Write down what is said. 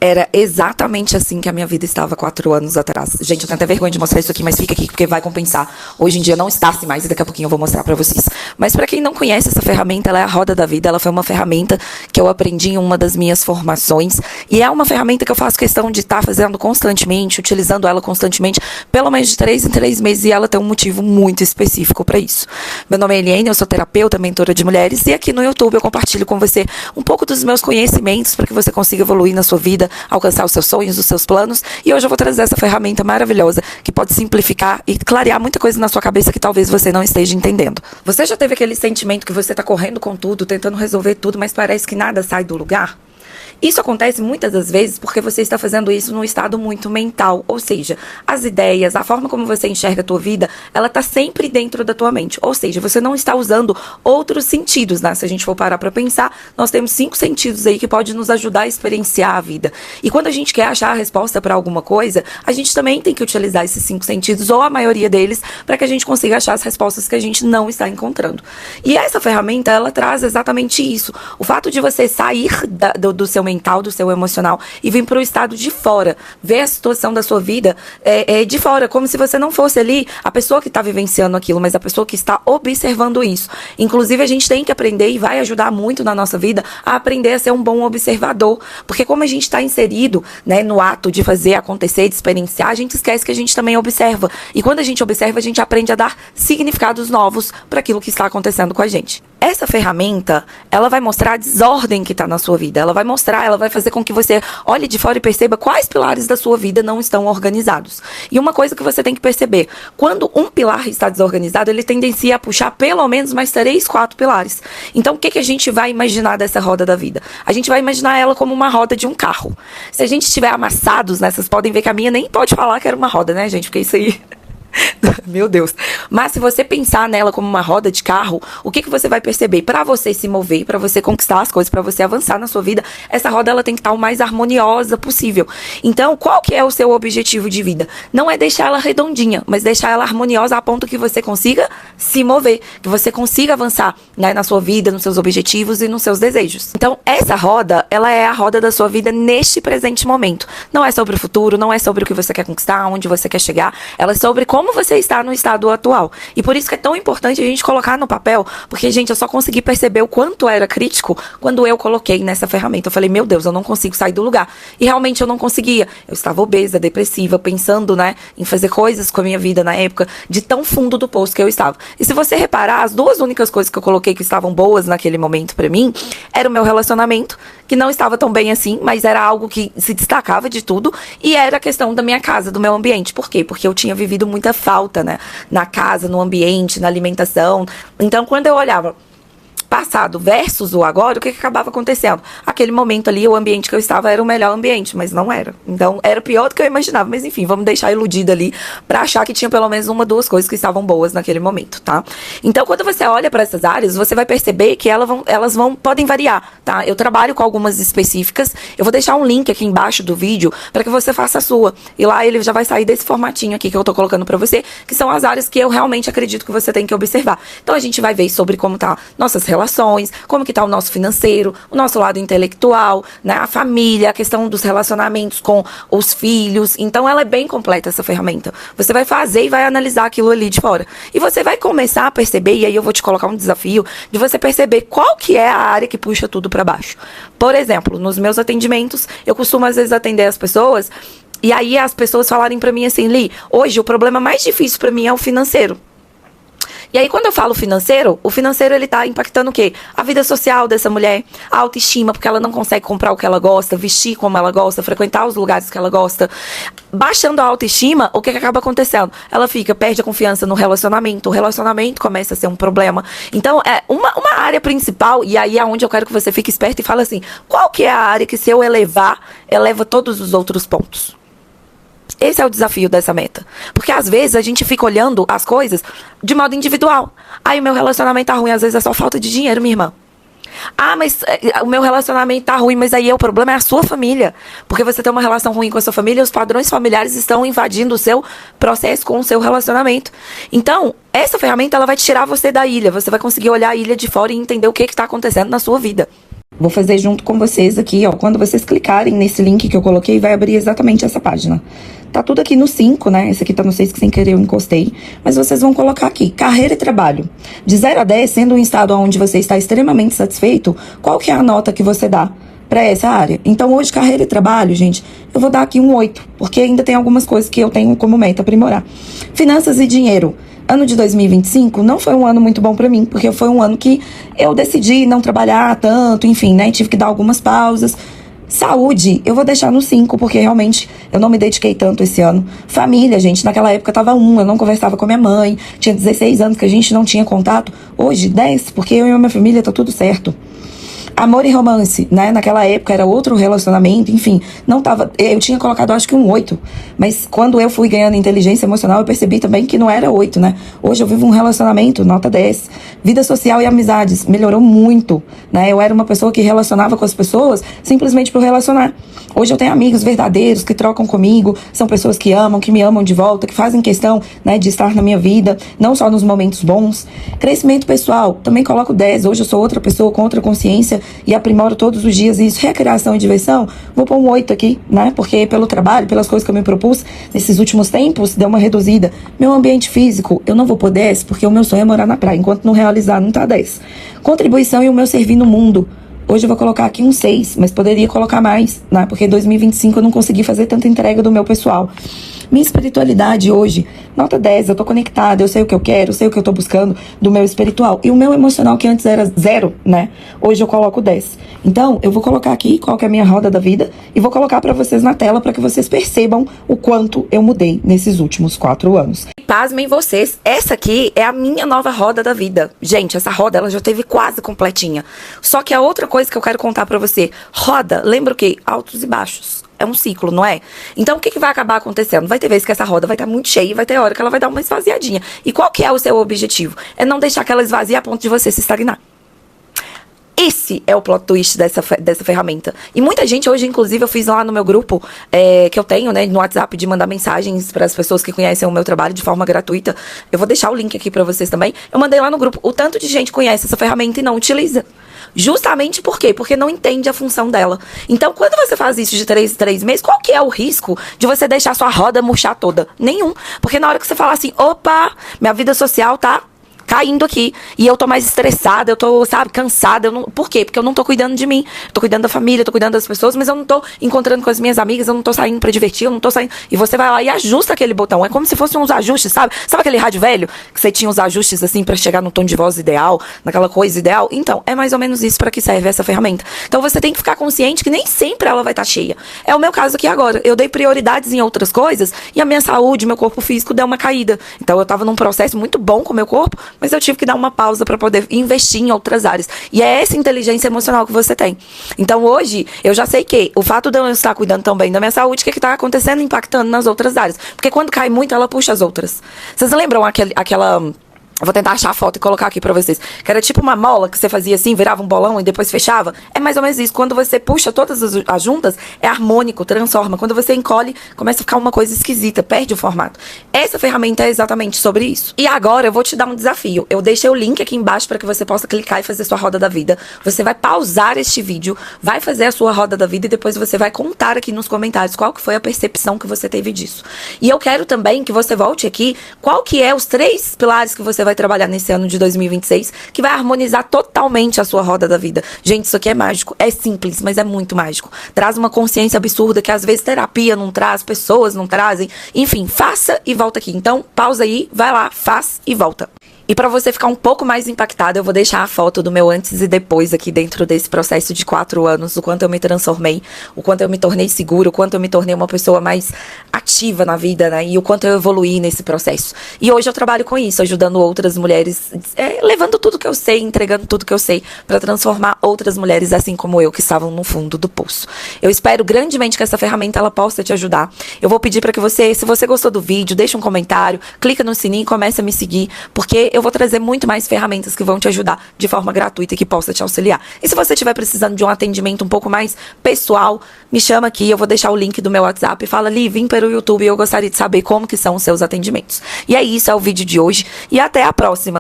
Era exatamente assim que a minha vida estava 4 anos atrás. Gente, eu tenho até vergonha de mostrar isso aqui, mas fica aqui porque vai compensar. Hoje em dia não está assim mais e daqui a pouquinho eu vou mostrar pra vocês. Mas pra quem não conhece essa ferramenta, ela é a roda da vida. Ela foi uma ferramenta que eu aprendi em uma das minhas formações. E é uma ferramenta que eu faço questão de estar fazendo constantemente, utilizando ela constantemente, pelo menos de 3 em 3 meses. E ela tem um motivo muito específico pra isso. Meu nome é Eliane, eu sou terapeuta, mentora de mulheres. E aqui no YouTube eu compartilho com você um pouco dos meus conhecimentos para que você consiga evoluir na sua vida, alcançar os seus sonhos, os seus planos. E hoje eu vou trazer essa ferramenta maravilhosa que pode simplificar e clarear muita coisa na sua cabeça que talvez você não esteja entendendo. Você já teve aquele sentimento que você está correndo com tudo, tentando resolver tudo, mas parece que nada sai do lugar? Isso acontece muitas das vezes porque você está fazendo isso num estado muito mental, ou seja, as ideias, a forma como você enxerga a tua vida, ela está sempre dentro da tua mente, ou seja, você não está usando outros sentidos, né? Se a gente for parar para pensar, nós temos 5 sentidos aí que podem nos ajudar a experienciar a vida. E quando a gente quer achar a resposta para alguma coisa, a gente também tem que utilizar esses 5 sentidos, ou a maioria deles, para que a gente consiga achar as respostas que a gente não está encontrando. E essa ferramenta, ela traz exatamente isso. O fato de você sair do seu mental, do seu emocional e vir para o estado de fora, ver a situação da sua vida de fora, como se você não fosse ali a pessoa que está vivenciando aquilo, mas a pessoa que está observando isso. Inclusive a gente tem que aprender e vai ajudar muito na nossa vida a aprender a ser um bom observador, porque como a gente está inserido, né, no ato de fazer acontecer, de experienciar, a gente esquece que a gente também observa, e quando a gente observa, a gente aprende a dar significados novos para aquilo que está acontecendo com a gente. Essa ferramenta, ela vai mostrar a desordem que está na sua vida, ela vai fazer com que você olhe de fora e perceba quais pilares da sua vida não estão organizados. E uma coisa que você tem que perceber, quando um pilar está desorganizado, ele tendencia a puxar pelo menos mais 3, 4 pilares. Então, o que a gente vai imaginar dessa roda da vida? A gente vai imaginar ela como uma roda de um carro. Se a gente estiver amassados, né, vocês podem ver que a minha nem pode falar que era uma roda, né, gente? Porque isso aí... Meu Deus. Mas se você pensar nela como uma roda de carro, o que você vai perceber? Para você se mover, para você conquistar as coisas, para você avançar na sua vida, essa roda ela tem que estar o mais harmoniosa possível. Então, qual que é o seu objetivo de vida? Não é deixar ela redondinha, mas deixar ela harmoniosa a ponto que você consiga se mover, que você consiga avançar, né, na sua vida, nos seus objetivos e nos seus desejos. Então, essa roda, ela é a roda da sua vida neste presente momento. Não é sobre o futuro, não é sobre o que você quer conquistar, onde você quer chegar, ela é sobre como você está no estado atual. E por isso que é tão importante a gente colocar no papel, porque, gente, eu só consegui perceber o quanto era crítico quando eu coloquei nessa ferramenta. Eu falei, meu Deus, eu não consigo sair do lugar. E realmente eu não conseguia. Eu estava obesa, depressiva, pensando, né, em fazer coisas com a minha vida na época, de tão fundo do poço que eu estava. E se você reparar, as 2 únicas coisas que eu coloquei que estavam boas naquele momento pra mim, era o meu relacionamento, que não estava tão bem assim, mas era algo que se destacava de tudo, e era a questão da minha casa, do meu ambiente. Por quê? Porque eu tinha vivido muita falta, né, na casa, no ambiente, na alimentação. Então, quando eu olhava passado versus o agora, o que acabava acontecendo? Aquele momento ali, o ambiente que eu estava era o melhor ambiente, mas não era. Então, era pior do que eu imaginava. Mas, enfim, vamos deixar iludida ali pra achar que tinha pelo menos 1, 2 coisas que estavam boas naquele momento, tá? Então, quando você olha para essas áreas, você vai perceber que elas podem variar, tá? Eu trabalho com algumas específicas. Eu vou deixar um link aqui embaixo do vídeo para que você faça a sua. E lá ele já vai sair desse formatinho aqui que eu tô colocando pra você, que são as áreas que eu realmente acredito que você tem que observar. Então, a gente vai ver sobre como tá nossas relações, como que tá o nosso financeiro, o nosso lado intelectual, né, a família, a questão dos relacionamentos com os filhos. Então ela é bem completa, essa ferramenta. Você vai fazer e vai analisar aquilo ali de fora. E você vai começar a perceber, e aí eu vou te colocar um desafio, de você perceber qual que é a área que puxa tudo para baixo. Por exemplo, nos meus atendimentos, eu costumo às vezes atender as pessoas, e aí as pessoas falarem para mim assim, Li, hoje o problema mais difícil para mim é o financeiro. E aí, quando eu falo financeiro, o financeiro, ele tá impactando o quê? A vida social dessa mulher, a autoestima, porque ela não consegue comprar o que ela gosta, vestir como ela gosta, frequentar os lugares que ela gosta. Baixando a autoestima, o que acaba acontecendo? Ela perde a confiança no relacionamento, o relacionamento começa a ser um problema. Então, é uma área principal, e aí é onde eu quero que você fique esperto e fale assim, qual que é a área que se eu elevar, eleva todos os outros pontos? Esse é o desafio dessa meta. Porque às vezes a gente fica olhando as coisas de modo individual. Aí o meu relacionamento tá ruim, às vezes é só falta de dinheiro, minha irmã. Ah, mas o meu relacionamento tá ruim, mas aí o problema é a sua família. Porque você tem uma relação ruim com a sua família e os padrões familiares estão invadindo o seu processo com o seu relacionamento. Então, essa ferramenta ela vai tirar você da ilha. Você vai conseguir olhar a ilha de fora e entender o que está acontecendo na sua vida. Vou fazer junto com vocês aqui, ó. Quando vocês clicarem nesse link que eu coloquei, vai abrir exatamente essa página. Tá tudo aqui no 5, né? Esse aqui tá no 6 que sem querer eu encostei. Mas vocês vão colocar aqui, carreira e trabalho. De 0 a 10, sendo um estado onde você está extremamente satisfeito, qual que é a nota que você dá para essa área? Então, hoje, carreira e trabalho, gente, eu vou dar aqui um 8, porque ainda tem algumas coisas que eu tenho como meta aprimorar. Finanças e dinheiro. Ano de 2025 não foi um ano muito bom para mim, porque foi um ano que eu decidi não trabalhar tanto, enfim, né? Tive que dar algumas pausas. Saúde, eu vou deixar no 5, porque realmente eu não me dediquei tanto esse ano. Família, gente, naquela época tava 1, eu não conversava com a minha mãe, tinha 16 anos que a gente não tinha contato. Hoje, 10, porque eu e a minha família tá tudo certo. Amor e romance, né? Naquela época era outro relacionamento, enfim, não tava. Eu tinha colocado, acho que um 8, mas quando eu fui ganhando inteligência emocional, eu percebi também que não era 8, né? Hoje eu vivo um relacionamento, nota 10. Vida social e amizades, melhorou muito, né? Eu era uma pessoa que relacionava com as pessoas simplesmente por relacionar. Hoje eu tenho amigos verdadeiros que trocam comigo, são pessoas que amam, que me amam de volta, que fazem questão, né, de estar na minha vida, não só nos momentos bons. Crescimento pessoal, também coloco 10. Hoje eu sou outra pessoa com outra consciência e aprimoro todos os dias isso. Recreação e diversão, vou pôr um 8 aqui, né? Porque pelo trabalho, pelas coisas que eu me propus nesses últimos tempos, deu uma reduzida. Meu ambiente físico, eu não vou pôr 10, porque o meu sonho é morar na praia. Enquanto não realizar, não tá 10. Contribuição e o meu servir no mundo. Hoje eu vou colocar aqui um 6, mas poderia colocar mais, né? Porque em 2025 eu não consegui fazer tanta entrega do meu pessoal. Minha espiritualidade hoje, nota 10, eu tô conectada, eu sei o que eu quero, eu sei o que eu tô buscando do meu espiritual. E o meu emocional, que antes era 0, né? Hoje eu coloco 10. Então, eu vou colocar aqui qual que é a minha roda da vida e vou colocar pra vocês na tela pra que vocês percebam o quanto eu mudei nesses últimos 4 anos. Pasmem vocês, essa aqui é a minha nova roda da vida. Gente, essa roda, ela já teve quase completinha. Só que a outra coisa que eu quero contar pra você, roda, lembra o quê? Altos e baixos. É um ciclo, não é? Então, o que vai acabar acontecendo? Vai ter vezes que essa roda vai estar muito cheia e vai ter hora que ela vai dar uma esvaziadinha. E qual que é o seu objetivo? É não deixar que ela esvazie a ponto de você se estagnar. Esse é o plot twist dessa ferramenta. E muita gente hoje, inclusive, eu fiz lá no meu grupo, que eu tenho, né, no WhatsApp, de mandar mensagens para as pessoas que conhecem o meu trabalho de forma gratuita. Eu vou deixar o link aqui para vocês também. Eu mandei lá no grupo. O tanto de gente conhece essa ferramenta e não utiliza. Justamente por quê? Porque não entende a função dela. Então, quando você faz isso de 3 em 3 meses, qual que é o risco de você deixar sua roda murchar toda? Nenhum. Porque na hora que você fala assim, opa, minha vida social tá caindo aqui, e eu tô mais estressada, eu tô, sabe, cansada, eu não... Por quê? Porque eu não tô cuidando de mim, tô cuidando da família, tô cuidando das pessoas, mas eu não tô encontrando com as minhas amigas, eu não tô saindo pra divertir, eu não tô saindo, e você vai lá e ajusta aquele botão, é como se fossem uns ajustes, sabe? Sabe aquele rádio velho, que você tinha os ajustes assim pra chegar no tom de voz ideal, naquela coisa ideal? Então, é mais ou menos isso pra que serve essa ferramenta. Então você tem que ficar consciente que nem sempre ela vai estar cheia. É o meu caso aqui agora, eu dei prioridades em outras coisas, e a minha saúde, meu corpo físico deu uma caída. Então eu tava num processo muito bom com o meu corpo, mas eu tive que dar uma pausa para poder investir em outras áreas. E é essa inteligência emocional que você tem. Então, hoje, eu já sei que o fato de eu estar cuidando tão bem da minha saúde, o que está acontecendo, impactando nas outras áreas. Porque quando cai muito, ela puxa as outras. Vocês lembram aquela... Eu vou tentar achar a foto e colocar aqui pra vocês. Que era tipo uma mola que você fazia assim, virava um bolão e depois fechava. É mais ou menos isso. Quando você puxa todas as juntas, é harmônico, transforma. Quando você encolhe, começa a ficar uma coisa esquisita, perde o formato. Essa ferramenta é exatamente sobre isso. E agora eu vou te dar um desafio. Eu deixei o link aqui embaixo para que você possa clicar e fazer sua roda da vida. Você vai pausar este vídeo, vai fazer a sua roda da vida e depois você vai contar aqui nos comentários qual que foi a percepção que você teve disso. E eu quero também que você volte aqui, qual que é os 3 pilares que você vai trabalhar nesse ano de 2026, que vai harmonizar totalmente a sua roda da vida. Gente, isso aqui é mágico, é simples, mas é muito mágico. Traz uma consciência absurda que às vezes terapia não traz, pessoas não trazem. Enfim, faça e volta aqui. Então, pausa aí, vai lá, faz e volta. E para você ficar um pouco mais impactado, eu vou deixar a foto do meu antes e depois aqui dentro desse processo de 4 anos, o quanto eu me transformei, o quanto eu me tornei segura, o quanto eu me tornei uma pessoa mais ativa na vida, né? E o quanto eu evoluí nesse processo. E hoje eu trabalho com isso, ajudando outras mulheres, levando tudo que eu sei, entregando tudo que eu sei para transformar outras mulheres assim como eu, que estavam no fundo do poço. Eu espero grandemente que essa ferramenta ela possa te ajudar. Eu vou pedir para que você, se você gostou do vídeo, deixe um comentário, clica no sininho e comece a me seguir, porque eu vou trazer muito mais ferramentas que vão te ajudar de forma gratuita e que possa te auxiliar. E se você estiver precisando de um atendimento um pouco mais pessoal, me chama aqui, eu vou deixar o link do meu WhatsApp e fala, Li, vim pelo YouTube e eu gostaria de saber como que são os seus atendimentos. E é isso, é o vídeo de hoje e até a próxima.